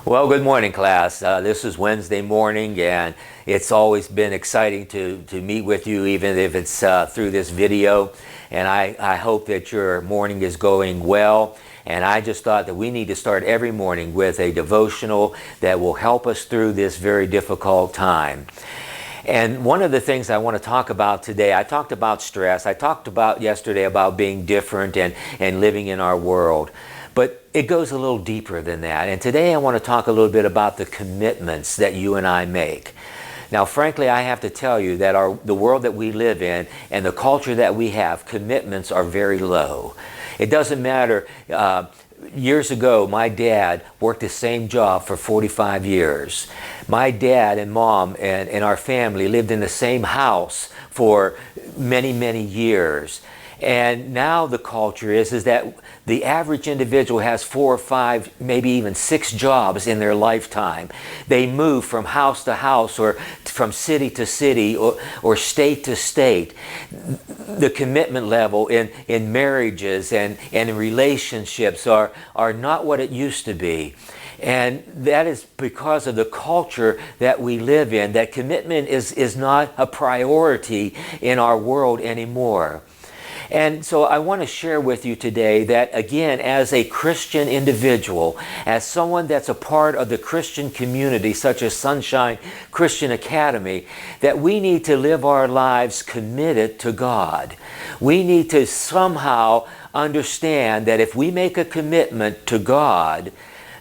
Well, good morning, class. This is Wednesday morning, and it's always been exciting to meet with you, even if it's through this video. And I hope that your morning is going well. And I just thought that we need to start every morning with a devotional that will help us through this very difficult time. And one of the things I want to talk about today, I talked about stress. I talked about yesterday about being different and living in our world. But it goes a little deeper than that. And today I want to talk a little bit about the commitments that you and I make. Now, frankly, I have to tell you that the world that we live in and the culture that we have, commitments are very low. It doesn't matter. Years ago, my dad worked the same job for 45 years. My dad and mom and our family lived in the same house for many, many years. And now the culture is that the average individual has 4 or 5, maybe even 6 jobs in their lifetime. They move from house to house or from city to city or state to state. The commitment level in marriages and in relationships are not what it used to be. And that is because of the culture that we live in, that commitment is not a priority in our world anymore. And so I want to share with you today that, again, as a Christian individual, as someone that's a part of the Christian community, such as Sunshine Christian Academy, that we need to live our lives committed to God. We need to somehow understand that if we make a commitment to God,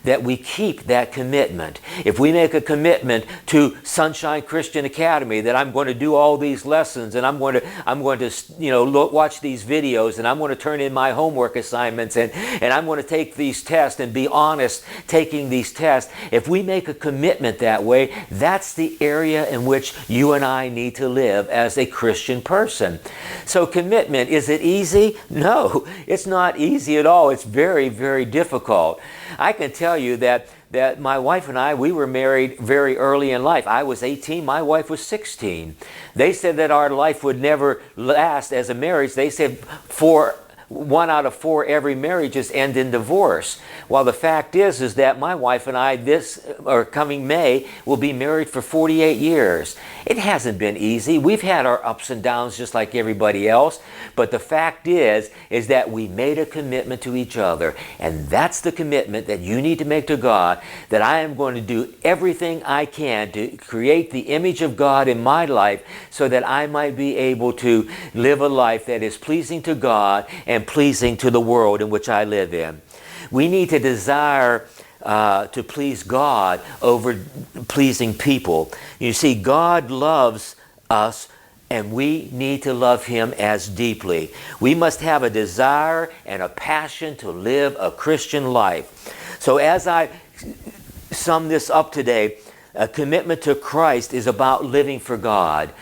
that we keep that commitment. If we make a commitment to Sunshine Christian Academy that I'm going to do all these lessons and I'm going to watch these videos and I'm going to turn in my homework assignments and I'm going to take these tests and be honest taking these tests. If we make a commitment that way, that's the area in which you and I need to live as a Christian person. So commitment, is it easy? No, it's not easy at all. It's very, very difficult. I can tell you that my wife and I, we were married very early in life. I was 18, my wife was 16. They said that our life would never last as a marriage. They said 1 out of 4 every marriages end in divorce. Well, the fact is that my wife and I coming May will be married for 48 years. It hasn't been easy. We've had our ups and downs just like everybody else, but the fact is that we made a commitment to each other, and that's the commitment that you need to make to God, that I am going to do everything I can to create the image of God in my life so that I might be able to live a life that is pleasing to God and pleasing to the world in which I live in. We need to desire to please God over pleasing people. You see, God loves us and we need to love Him as deeply. We must have a desire and a passion to live a Christian life. So as I sum this up today, a commitment to Christ is about living for God.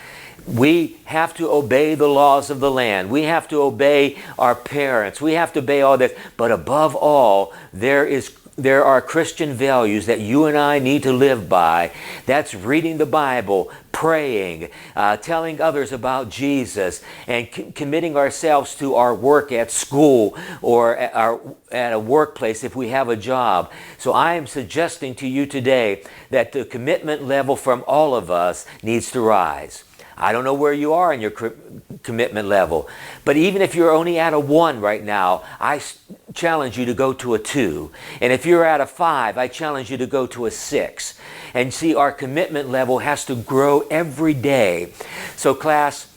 We have to obey the laws of the land. We have to obey our parents. We have to obey all this. But above all, there are Christian values that you and I need to live by. That's reading the Bible, praying, telling others about Jesus, and committing ourselves to our work at school or at a workplace if we have a job. So I am suggesting to you today that the commitment level from all of us needs to rise. I don't know where you are in your commitment level, but even if you're only at a 1 right now, I challenge you to go to a 2. And if you're at a 5, I challenge you to go to a 6. And see, our commitment level has to grow every day. So class,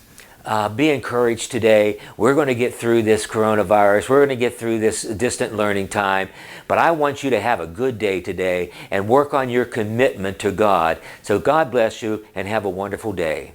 be encouraged today. We're going to get through this coronavirus. We're going to get through this distant learning time. But I want you to have a good day today and work on your commitment to God. So God bless you and have a wonderful day.